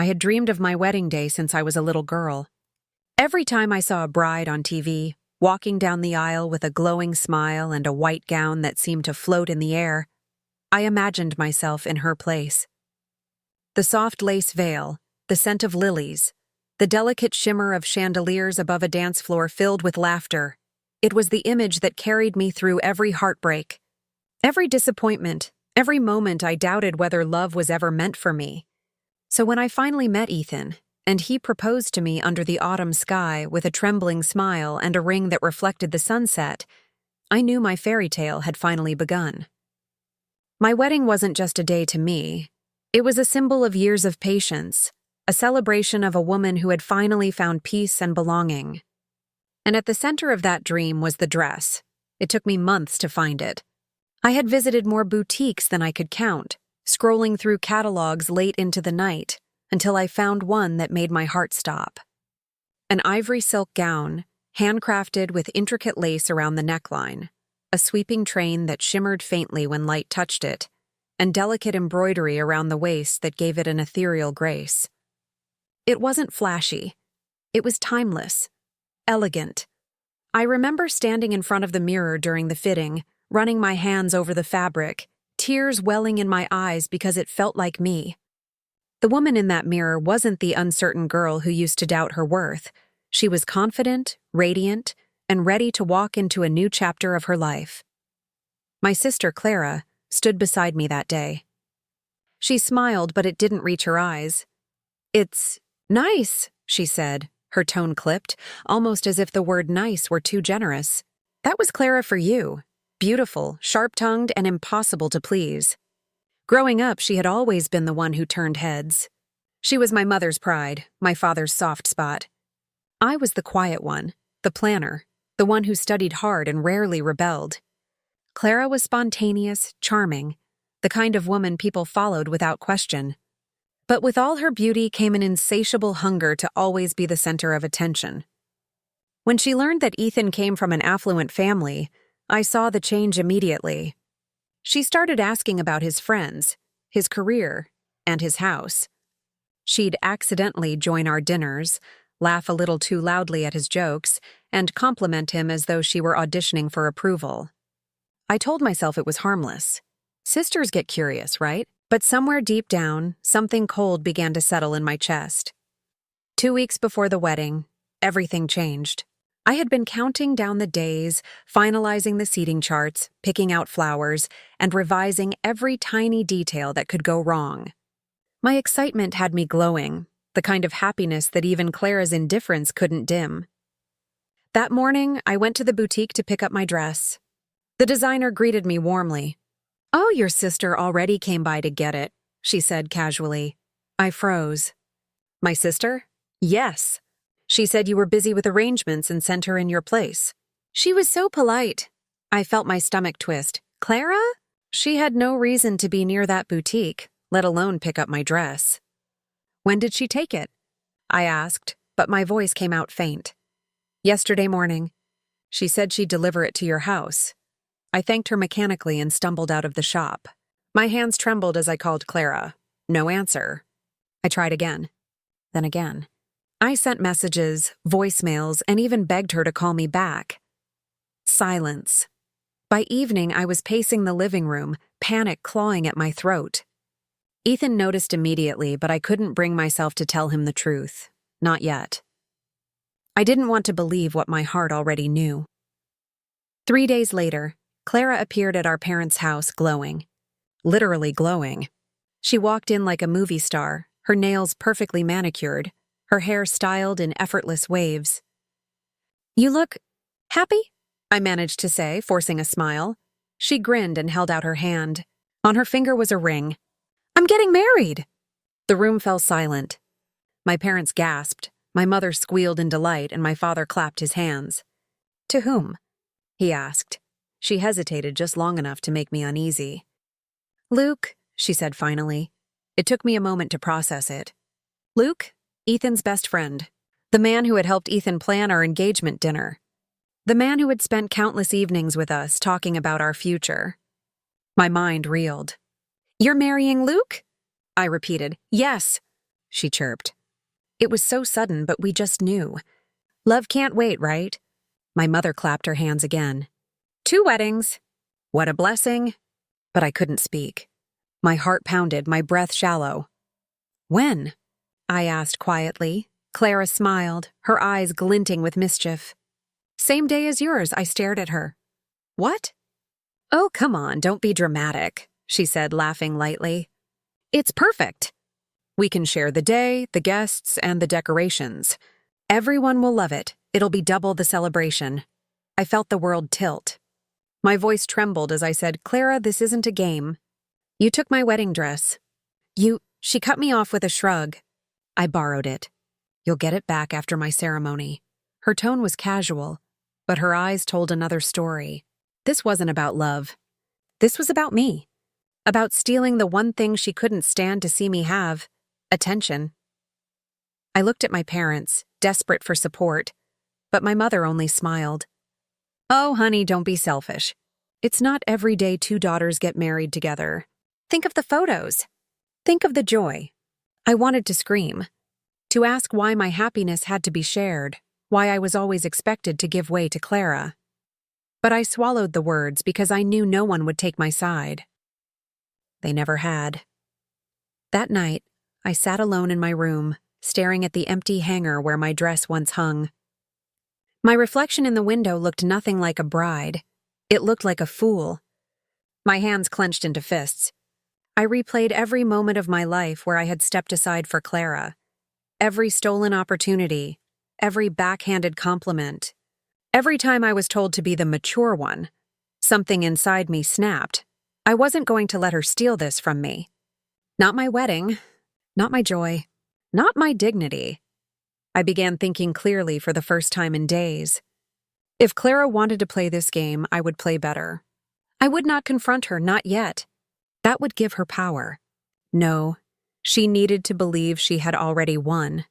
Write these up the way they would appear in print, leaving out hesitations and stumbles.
I had dreamed of my wedding day since I was a little girl. Every time I saw a bride on TV, walking down the aisle with a glowing smile and a white gown that seemed to float in the air, I imagined myself in her place. The soft lace veil, the scent of lilies, the delicate shimmer of chandeliers above a dance floor filled with laughter. It was the image that carried me through every heartbreak, every disappointment, every moment I doubted whether love was ever meant for me. So when I finally met Ethan, and he proposed to me under the autumn sky with a trembling smile and a ring that reflected the sunset, I knew my fairy tale had finally begun. My wedding wasn't just a day to me. It was a symbol of years of patience, a celebration of a woman who had finally found peace and belonging. And at the center of that dream was the dress. It took me months to find it. I had visited more boutiques than I could count, scrolling through catalogs late into the night, until I found one that made my heart stop. An ivory silk gown, handcrafted with intricate lace around the neckline, a sweeping train that shimmered faintly when light touched it, and delicate embroidery around the waist that gave it an ethereal grace. It wasn't flashy. It was timeless, elegant. I remember standing in front of the mirror during the fitting, running my hands over the fabric, tears welling in my eyes because it felt like me. The woman in that mirror wasn't the uncertain girl who used to doubt her worth. She was confident, radiant, and ready to walk into a new chapter of her life. My sister, Clara, stood beside me that day. She smiled, but it didn't reach her eyes. "It's nice," she said, her tone clipped, almost as if the word nice were too generous. "That was Clara for you. Beautiful, sharp-tongued, and impossible to please." Growing up, she had always been the one who turned heads. She was my mother's pride, my father's soft spot. I was the quiet one, the planner, the one who studied hard and rarely rebelled. Clara was spontaneous, charming, the kind of woman people followed without question. But with all her beauty came an insatiable hunger to always be the center of attention. When she learned that Ethan came from an affluent family, I saw the change immediately. She started asking about his friends, his career, and his house. She'd accidentally join our dinners, laugh a little too loudly at his jokes, and compliment him as though she were auditioning for approval. I told myself it was harmless. Sisters get curious, right? But somewhere deep down, something cold began to settle in my chest. 2 weeks before the wedding, everything changed. I had been counting down the days, finalizing the seating charts, picking out flowers, and revising every tiny detail that could go wrong. My excitement had me glowing, the kind of happiness that even Clara's indifference couldn't dim. That morning, I went to the boutique to pick up my dress. The designer greeted me warmly. "Oh, your sister already came by to get it," she said casually. I froze. "My sister?" "Yes. She said you were busy with arrangements and sent her in your place." "She was so polite." I felt my stomach twist. "Clara?" She had no reason to be near that boutique, let alone pick up my dress. "When did she take it?" I asked, but my voice came out faint. "Yesterday morning. She said she'd deliver it to your house." I thanked her mechanically and stumbled out of the shop. My hands trembled as I called Clara. No answer. I tried again. Then again. I sent messages, voicemails, and even begged her to call me back. Silence. By evening, I was pacing the living room, panic clawing at my throat. Ethan noticed immediately, but I couldn't bring myself to tell him the truth. Not yet. I didn't want to believe what my heart already knew. 3 days later, Clara appeared at our parents' house glowing. Literally glowing. She walked in like a movie star, her nails perfectly manicured, her hair styled in effortless waves. "You look happy?" I managed to say, forcing a smile. She grinned and held out her hand. On her finger was a ring. "I'm getting married!" The room fell silent. My parents gasped, my mother squealed in delight, and my father clapped his hands. "To whom?" he asked. She hesitated just long enough to make me uneasy. "Luke," she said finally. It took me a moment to process it. "Luke? Ethan's best friend. The man who had helped Ethan plan our engagement dinner. The man who had spent countless evenings with us talking about our future." My mind reeled. "You're marrying Luke?" I repeated. "Yes." she chirped. It was so sudden, but we just knew. Love can't wait, right? My mother clapped her hands again. 2 weddings. What a blessing. But I couldn't speak. My heart pounded, my breath shallow. When? I asked quietly. Clara smiled, her eyes glinting with mischief. Same day as yours, I stared at her. What? Oh, come on, don't be dramatic, she said, laughing lightly. It's perfect. We can share the day, the guests, and the decorations. Everyone will love it. It'll be double the celebration. I felt the world tilt. My voice trembled as I said, Clara, this isn't a game. You took my wedding dress. She cut me off with a shrug. I borrowed it. You'll get it back after my ceremony. Her tone was casual, but her eyes told another story. This wasn't about love. This was about me. About stealing the one thing she couldn't stand to see me have, attention. I looked at my parents, desperate for support, but my mother only smiled. Oh, honey, don't be selfish. It's not every day 2 daughters get married together. Think of the photos. Think of the joy. I wanted to scream, to ask why my happiness had to be shared, why I was always expected to give way to Clara. But I swallowed the words because I knew no one would take my side. They never had. That night, I sat alone in my room, staring at the empty hanger where my dress once hung. My reflection in the window looked nothing like a bride. It looked like a fool. My hands clenched into fists. I replayed every moment of my life where I had stepped aside for Clara. Every stolen opportunity, every backhanded compliment. Every time I was told to be the mature one, something inside me snapped. I wasn't going to let her steal this from me. Not my wedding, not my joy, not my dignity. I began thinking clearly for the first time in days. If Clara wanted to play this game, I would play better. I would not confront her, not yet. That would give her power. No, she needed to believe she had already won.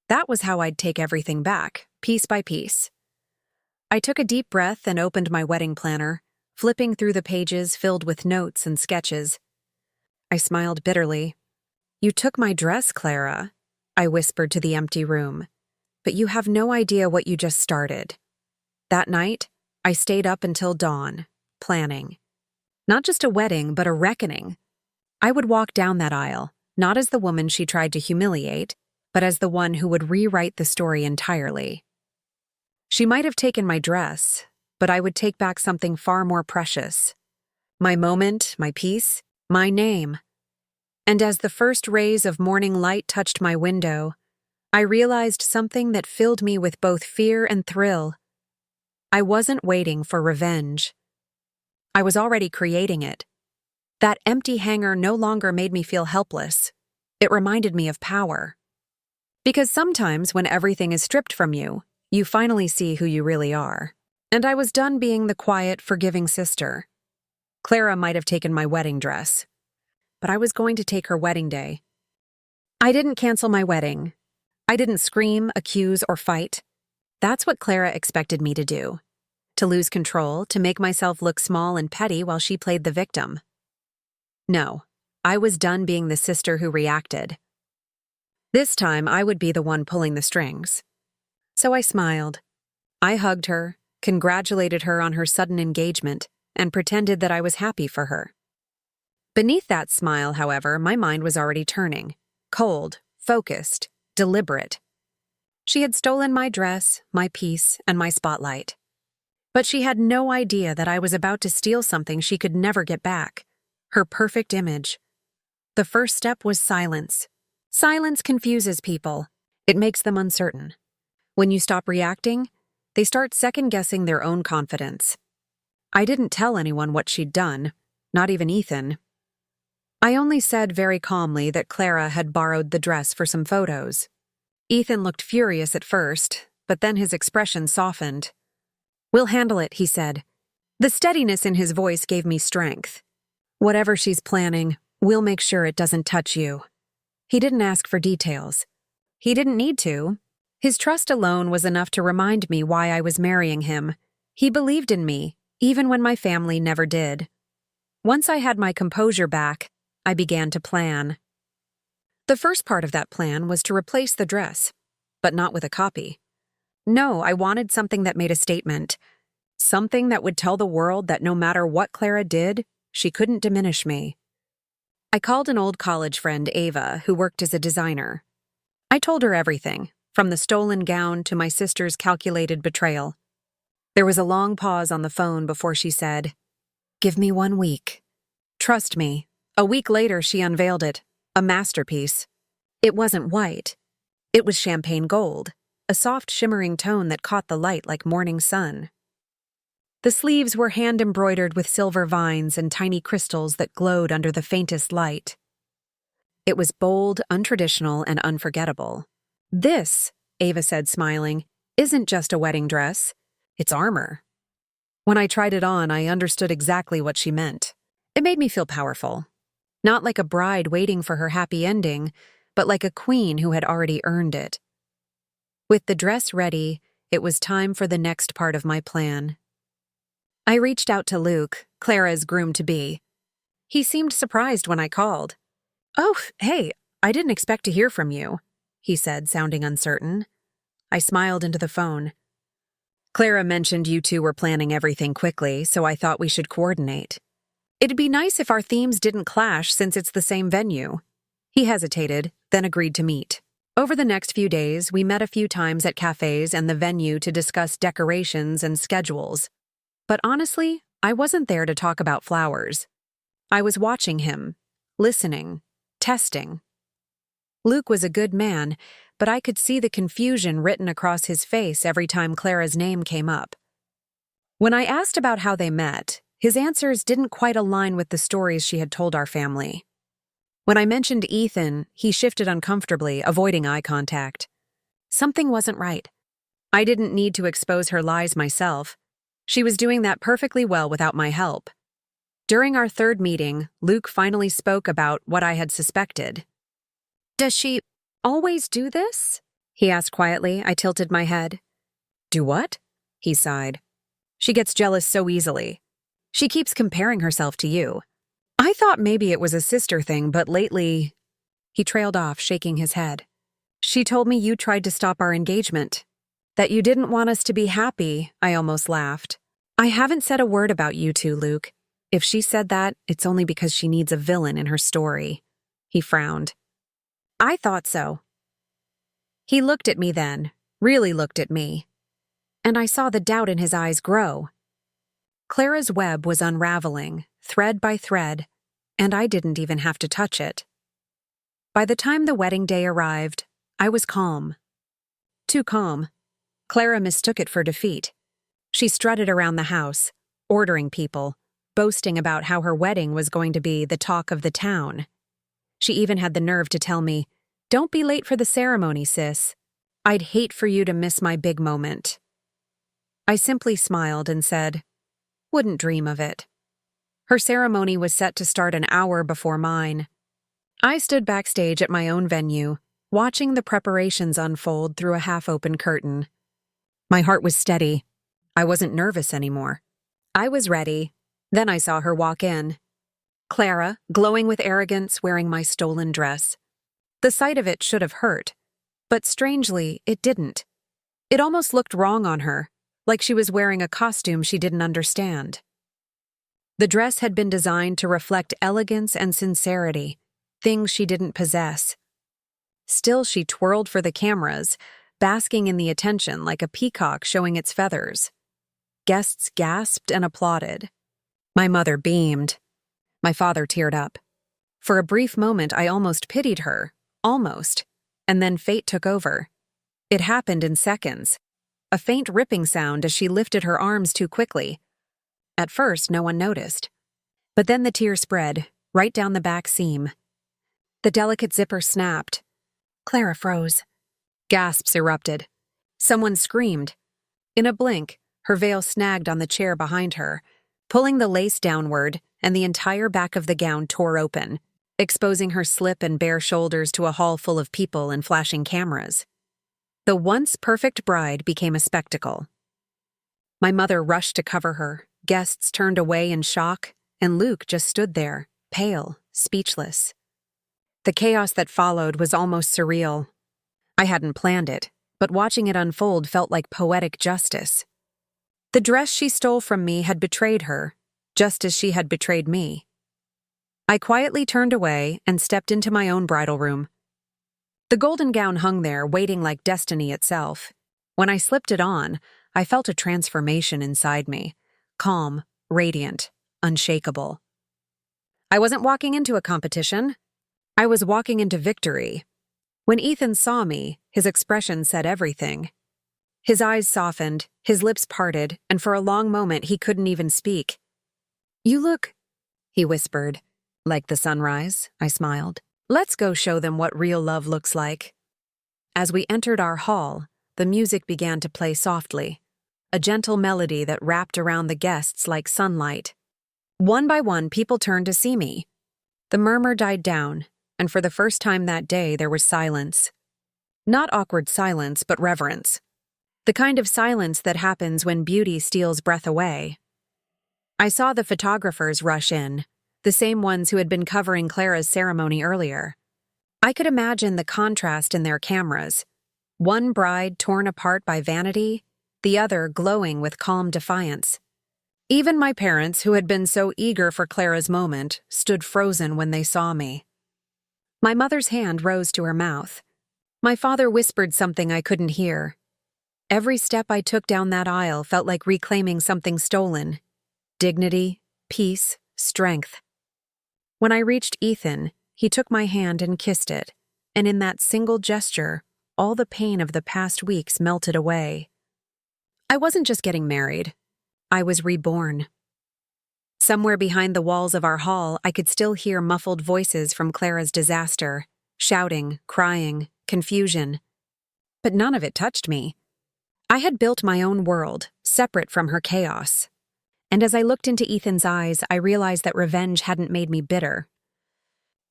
That was how I'd take everything back, piece by piece. I took a deep breath and opened my wedding planner, flipping through the pages filled with notes and sketches. I smiled bitterly. You took my dress, Clara, I whispered to the empty room. But you have no idea what you just started. That night, I stayed up until dawn, planning. Not just a wedding, but a reckoning. I would walk down that aisle, not as the woman she tried to humiliate, but as the one who would rewrite the story entirely. She might have taken my dress, but I would take back something far more precious. My moment, my peace, my name. And as the first rays of morning light touched my window, I realized something that filled me with both fear and thrill. I wasn't waiting for revenge. I was already creating it. That empty hanger no longer made me feel helpless. It reminded me of power. Because sometimes when everything is stripped from you, you finally see who you really are. And I was done being the quiet, forgiving sister. Clara might have taken my wedding dress, but I was going to take her wedding day. I didn't cancel my wedding. I didn't scream, accuse, or fight. That's what Clara expected me to do. To lose control, to make myself look small and petty while she played the victim. No, I was done being the sister who reacted. This time, I would be the one pulling the strings. So I smiled. I hugged her, congratulated her on her sudden engagement, and pretended that I was happy for her. Beneath that smile, however, my mind was already turning. Cold, focused, deliberate. She had stolen my dress, my peace, and my spotlight. But she had no idea that I was about to steal something she could never get back. Her perfect image. The first step was silence. Silence confuses people. It makes them uncertain. When you stop reacting, they start second-guessing their own confidence. I didn't tell anyone what she'd done, not even Ethan. I only said very calmly that Clara had borrowed the dress for some photos. Ethan looked furious at first, but then his expression softened. We'll handle it, he said. The steadiness in his voice gave me strength. Whatever she's planning, we'll make sure it doesn't touch you. He didn't ask for details. He didn't need to. His trust alone was enough to remind me why I was marrying him. He believed in me, even when my family never did. Once I had my composure back, I began to plan. The first part of that plan was to replace the dress, but not with a copy. No, I wanted something that made a statement. Something that would tell the world that no matter what Clara did, she couldn't diminish me. I called an old college friend, Ava, who worked as a designer. I told her everything, from the stolen gown to my sister's calculated betrayal. There was a long pause on the phone before she said, "Give me 1 week." Trust me, a week later she unveiled it, a masterpiece. It wasn't white. It was champagne gold, a soft shimmering tone that caught the light like morning sun. The sleeves were hand-embroidered with silver vines and tiny crystals that glowed under the faintest light. It was bold, untraditional, and unforgettable. "This," Ava said, smiling, "isn't just a wedding dress. It's armor." When I tried it on, I understood exactly what she meant. It made me feel powerful. Not like a bride waiting for her happy ending, but like a queen who had already earned it. With the dress ready, it was time for the next part of my plan. I reached out to Luke, Clara's groom-to-be. He seemed surprised when I called. "Oh, hey, I didn't expect to hear from you," he said, sounding uncertain. I smiled into the phone. "Clara mentioned you two were planning everything quickly, so I thought we should coordinate. It'd be nice if our themes didn't clash since it's the same venue." He hesitated, then agreed to meet. Over the next few days, we met a few times at cafes and the venue to discuss decorations and schedules. But honestly, I wasn't there to talk about flowers. I was watching him, listening, testing. Luke was a good man, but I could see the confusion written across his face every time Clara's name came up. When I asked about how they met, his answers didn't quite align with the stories she had told our family. When I mentioned Ethan, he shifted uncomfortably, avoiding eye contact. Something wasn't right. I didn't need to expose her lies myself. She was doing that perfectly well without my help. During our third meeting, Luke finally spoke about what I had suspected. "Does she always do this?" he asked quietly. I tilted my head. "Do what?" he sighed. "She gets jealous so easily. She keeps comparing herself to you. I thought maybe it was a sister thing, but lately—" He trailed off, shaking his head. "She told me you tried to stop our engagement. That you didn't want us to be happy," I almost laughed. "I haven't said a word about you two, Luke. If she said that, it's only because she needs a villain in her story." He frowned. "I thought so." He looked at me then, really looked at me, and I saw the doubt in his eyes grow. Clara's web was unraveling, thread by thread, and I didn't even have to touch it. By the time the wedding day arrived, I was calm. Too calm. Clara mistook it for defeat. She strutted around the house, ordering people, boasting about how her wedding was going to be the talk of the town. She even had the nerve to tell me, "Don't be late for the ceremony, sis. I'd hate for you to miss my big moment." I simply smiled and said, "Wouldn't dream of it." Her ceremony was set to start an hour before mine. I stood backstage at my own venue, watching the preparations unfold through a half-open curtain. My heart was steady. I wasn't nervous anymore. I was ready. Then I saw her walk in. Clara, glowing with arrogance, wearing my stolen dress. The sight of it should have hurt, but strangely, it didn't. It almost looked wrong on her, like she was wearing a costume she didn't understand. The dress had been designed to reflect elegance and sincerity, things she didn't possess. Still, she twirled for the cameras, basking in the attention like a peacock showing its feathers. Guests gasped and applauded. My mother beamed. My father teared up. For a brief moment, I almost pitied her, almost, and then fate took over. It happened in seconds. A faint ripping sound as she lifted her arms too quickly. At first, no one noticed. But then the tear spread, right down the back seam. The delicate zipper snapped. Clara froze. Gasps erupted. Someone screamed. In a blink, her veil snagged on the chair behind her, pulling the lace downward, and the entire back of the gown tore open, exposing her slip and bare shoulders to a hall full of people and flashing cameras. The once perfect bride became a spectacle. My mother rushed to cover her, guests turned away in shock, and Luke just stood there, pale, speechless. The chaos that followed was almost surreal. I hadn't planned it, but watching it unfold felt like poetic justice. The dress she stole from me had betrayed her, just as she had betrayed me. I quietly turned away and stepped into my own bridal room. The golden gown hung there, waiting like destiny itself. When I slipped it on, I felt a transformation inside me, calm, radiant, unshakable. I wasn't walking into a competition. I was walking into victory. When Ethan saw me, his expression said everything. His eyes softened, his lips parted, and for a long moment he couldn't even speak. "You look," he whispered. "Like the sunrise," I smiled. "Let's go show them what real love looks like." As we entered our hall, the music began to play softly, a gentle melody that wrapped around the guests like sunlight. One by one, people turned to see me. The murmur died down, and for the first time that day there was silence. Not awkward silence, but reverence. The kind of silence that happens when beauty steals breath away. I saw the photographers rush in, the same ones who had been covering Clara's ceremony earlier. I could imagine the contrast in their cameras. One bride torn apart by vanity, the other glowing with calm defiance. Even my parents, who had been so eager for Clara's moment, stood frozen when they saw me. My mother's hand rose to her mouth. My father whispered something I couldn't hear. Every step I took down that aisle felt like reclaiming something stolen. Dignity, peace, strength. When I reached Ethan, he took my hand and kissed it, and in that single gesture, all the pain of the past weeks melted away. I wasn't just getting married. I was reborn. Somewhere behind the walls of our hall, I could still hear muffled voices from Clara's disaster, shouting, crying, confusion. But none of it touched me. I had built my own world, separate from her chaos. And as I looked into Ethan's eyes, I realized that revenge hadn't made me bitter.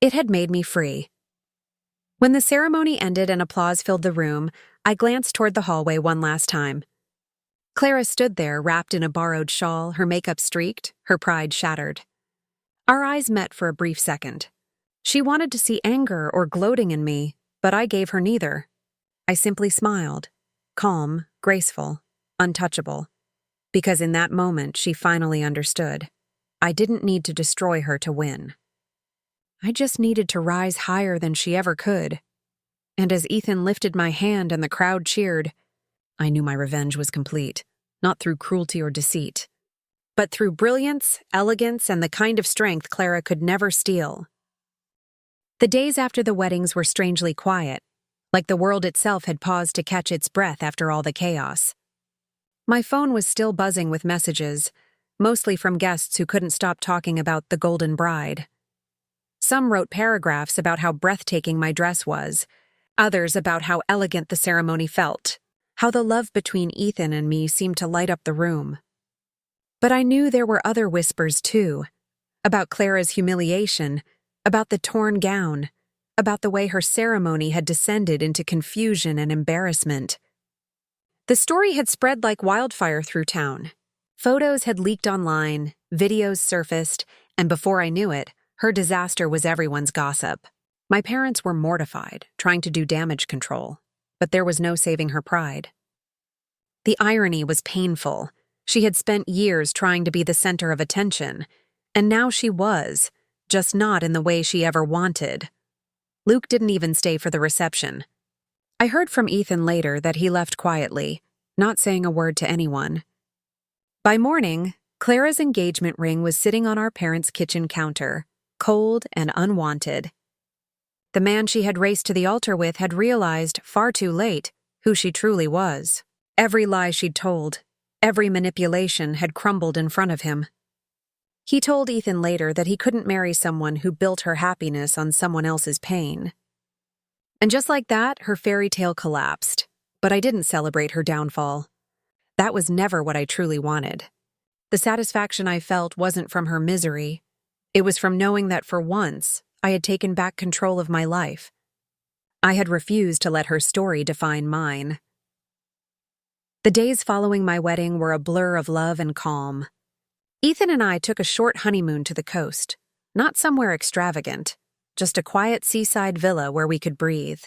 It had made me free. When the ceremony ended and applause filled the room, I glanced toward the hallway one last time. Clara stood there, wrapped in a borrowed shawl, her makeup streaked, her pride shattered. Our eyes met for a brief second. She wanted to see anger or gloating in me, but I gave her neither. I simply smiled, calm, graceful, untouchable. Because in that moment, she finally understood. I didn't need to destroy her to win. I just needed to rise higher than she ever could. And as Ethan lifted my hand and the crowd cheered, I knew my revenge was complete, not through cruelty or deceit, but through brilliance, elegance, and the kind of strength Clara could never steal. The days after the weddings were strangely quiet, like the world itself had paused to catch its breath after all the chaos. My phone was still buzzing with messages, mostly from guests who couldn't stop talking about the golden bride. Some wrote paragraphs about how breathtaking my dress was, others about how elegant the ceremony felt, how the love between Ethan and me seemed to light up the room. But I knew there were other whispers too, about Clara's humiliation, about the torn gown, about the way her ceremony had descended into confusion and embarrassment. The story had spread like wildfire through town. Photos had leaked online, videos surfaced, and before I knew it, her disaster was everyone's gossip. My parents were mortified, trying to do damage control, but there was no saving her pride. The irony was painful. She had spent years trying to be the center of attention, and now she was, just not in the way she ever wanted. Luke didn't even stay for the reception. I heard from Ethan later that he left quietly, not saying a word to anyone. By morning, Clara's engagement ring was sitting on our parents' kitchen counter, cold and unwanted. The man she had raced to the altar with had realized, far too late, who she truly was. Every lie she'd told, every manipulation had crumbled in front of him. He told Ethan later that he couldn't marry someone who built her happiness on someone else's pain. And just like that, her fairy tale collapsed. But I didn't celebrate her downfall. That was never what I truly wanted. The satisfaction I felt wasn't from her misery. It was from knowing that for once, I had taken back control of my life. I had refused to let her story define mine. The days following my wedding were a blur of love and calm. Ethan and I took a short honeymoon to the coast, not somewhere extravagant, just a quiet seaside villa where we could breathe.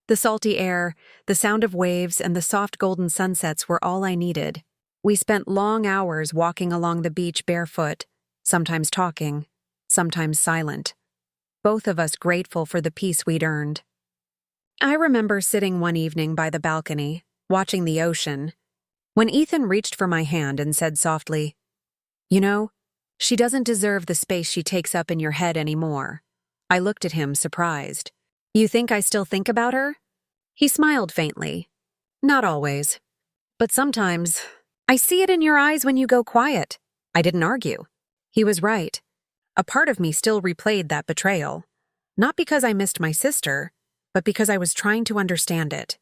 The salty air, the sound of waves, and the soft golden sunsets were all I needed. We spent long hours walking along the beach barefoot, sometimes talking, sometimes silent, both of us grateful for the peace we'd earned. I remember sitting one evening by the balcony, watching the ocean, when Ethan reached for my hand and said softly, "You know, she doesn't deserve the space she takes up in your head anymore." I looked at him, surprised. "You think I still think about her?" He smiled faintly. "Not always. But sometimes, I see it in your eyes when you go quiet." I didn't argue. He was right. A part of me still replayed that betrayal. Not because I missed my sister, but because I was trying to understand it.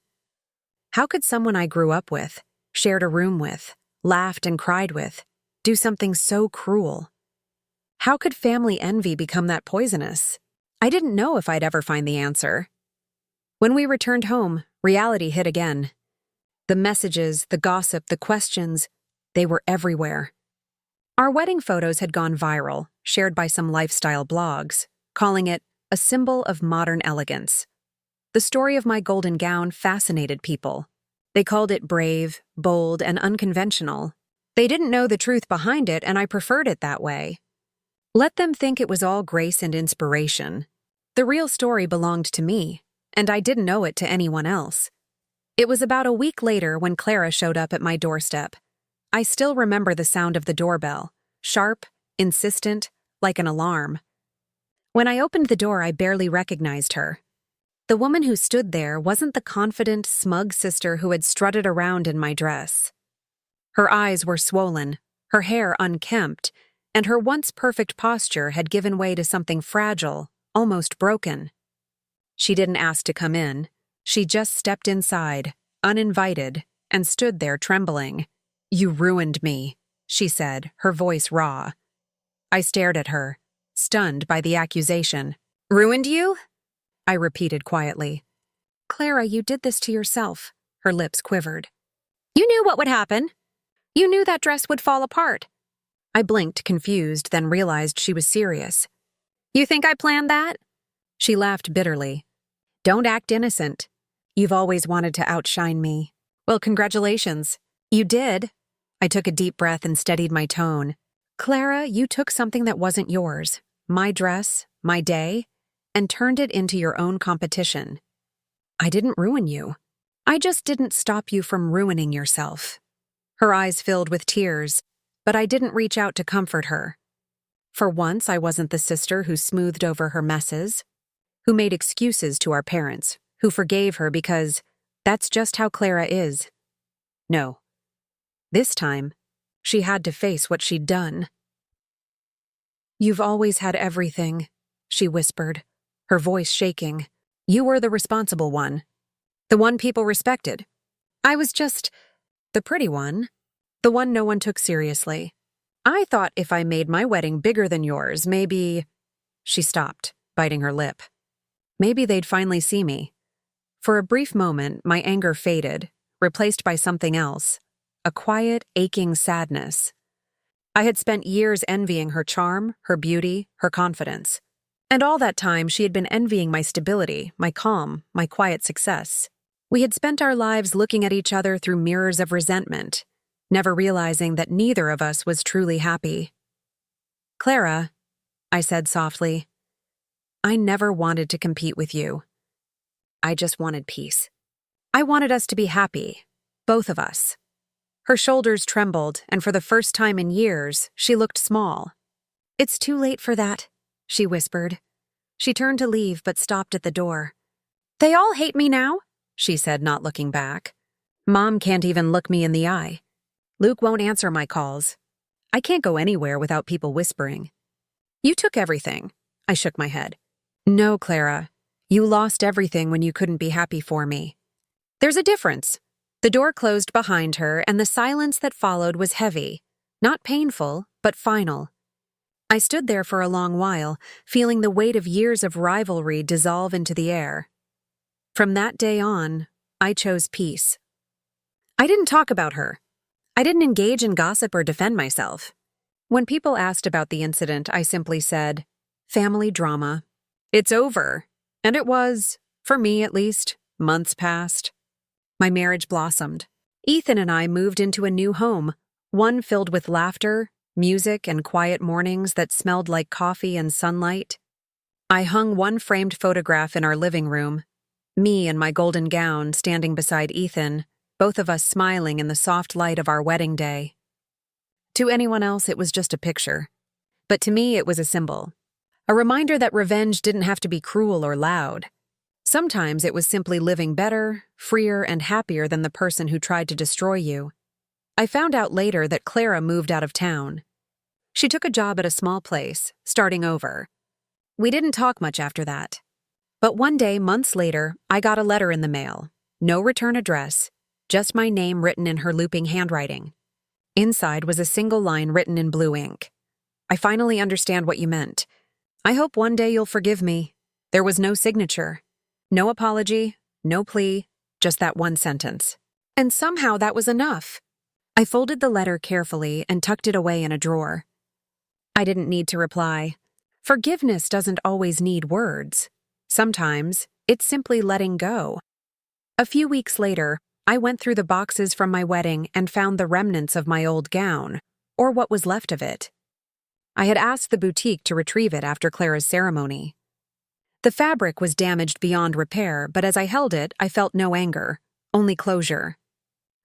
How could someone I grew up with, shared a room with, laughed and cried with, do something so cruel? How could family envy become that poisonous? I didn't know if I'd ever find the answer. When we returned home, reality hit again. The messages, the gossip, the questions, they were everywhere. Our wedding photos had gone viral, shared by some lifestyle blogs, calling it a symbol of modern elegance. The story of my golden gown fascinated people. They called it brave, bold, and unconventional. They didn't know the truth behind it, and I preferred it that way. Let them think it was all grace and inspiration. The real story belonged to me, and I didn't owe it to anyone else. It was about a week later when Clara showed up at my doorstep. I still remember the sound of the doorbell, sharp, insistent, like an alarm. When I opened the door, I barely recognized her. The woman who stood there wasn't the confident, smug sister who had strutted around in my dress. Her eyes were swollen, her hair unkempt, and her once perfect posture had given way to something fragile, almost broken. She didn't ask to come in. She just stepped inside, uninvited, and stood there trembling. "You ruined me," she said, her voice raw. I stared at her, stunned by the accusation. "Ruined you?" I repeated quietly. "Clara, you did this to yourself." Her lips quivered. "You knew what would happen. You knew that dress would fall apart." I blinked, confused, then realized she was serious. "You think I planned that?" She laughed bitterly. "Don't act innocent. You've always wanted to outshine me." "Well, congratulations. You did." I took a deep breath and steadied my tone. "Clara, you took something that wasn't yours, my dress, my day, and turned it into your own competition. I didn't ruin you. I just didn't stop you from ruining yourself." Her eyes filled with tears, but I didn't reach out to comfort her. For once, I wasn't the sister who smoothed over her messes, who made excuses to our parents, who forgave her because that's just how Clara is. No. This time, she had to face what she'd done. "You've always had everything," she whispered, her voice shaking. "You were the responsible one. The one people respected. I was just the pretty one, the one no one took seriously. I thought if I made my wedding bigger than yours, maybe—" She stopped, biting her lip. "Maybe they'd finally see me." For a brief moment, my anger faded, replaced by something else, a quiet, aching sadness. I had spent years envying her charm, her beauty, her confidence. And all that time, she had been envying my stability, my calm, my quiet success. We had spent our lives looking at each other through mirrors of resentment, never realizing that neither of us was truly happy. "Clara," I said softly, "I never wanted to compete with you. I just wanted peace. I wanted us to be happy, both of us." Her shoulders trembled, and for the first time in years, she looked small. "It's too late for that," she whispered. She turned to leave but stopped at the door. "They all hate me now," she said, not looking back. "Mom can't even look me in the eye. Luke won't answer my calls. I can't go anywhere without people whispering." "You took everything." I shook my head. "No, Clara. You lost everything when you couldn't be happy for me." "There's a difference." The door closed behind her, and the silence that followed was heavy, not painful, but final. I stood there for a long while, feeling the weight of years of rivalry dissolve into the air. From that day on, I chose peace. I didn't talk about her. I didn't engage in gossip or defend myself. When people asked about the incident, I simply said, "Family drama." It's over. And it was, for me at least, months passed. My marriage blossomed. Ethan and I moved into a new home, one filled with laughter, music, and quiet mornings that smelled like coffee and sunlight. I hung one framed photograph in our living room, me in my golden gown standing beside Ethan, both of us smiling in the soft light of our wedding day. To anyone else, it was just a picture. But to me, it was a symbol. A reminder that revenge didn't have to be cruel or loud. Sometimes it was simply living better, freer, and happier than the person who tried to destroy you. I found out later that Clara moved out of town. She took a job at a small place, starting over. We didn't talk much after that. But one day, months later, I got a letter in the mail. No return address, just my name written in her looping handwriting. Inside was a single line written in blue ink. I finally understand what you meant. I hope one day you'll forgive me. There was no signature. No apology, no plea, just that one sentence. And somehow that was enough. I folded the letter carefully and tucked it away in a drawer. I didn't need to reply. Forgiveness doesn't always need words. Sometimes, it's simply letting go. A few weeks later, I went through the boxes from my wedding and found the remnants of my old gown, or what was left of it. I had asked the boutique to retrieve it after Clara's ceremony. The fabric was damaged beyond repair, but as I held it, I felt no anger, only closure.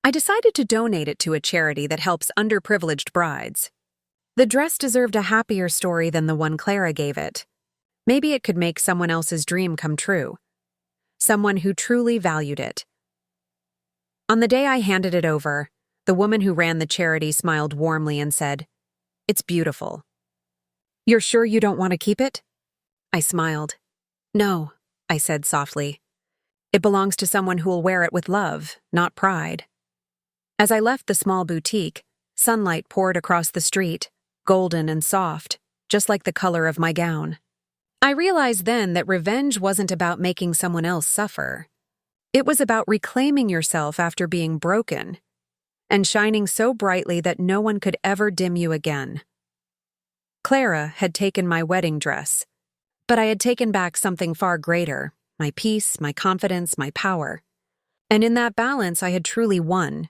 I decided to donate it to a charity that helps underprivileged brides. The dress deserved a happier story than the one Clara gave it. Maybe it could make someone else's dream come true. Someone who truly valued it. On the day I handed it over, the woman who ran the charity smiled warmly and said, "It's beautiful." "You're sure you don't want to keep it?" I smiled. "No," I said softly. "It belongs to someone who'll wear it with love, not pride." As I left the small boutique, sunlight poured across the street, golden and soft, just like the color of my gown. I realized then that revenge wasn't about making someone else suffer. It was about reclaiming yourself after being broken and shining so brightly that no one could ever dim you again. Clara had taken my wedding dress, but I had taken back something far greater, my peace, my confidence, my power. And in that balance, I had truly won.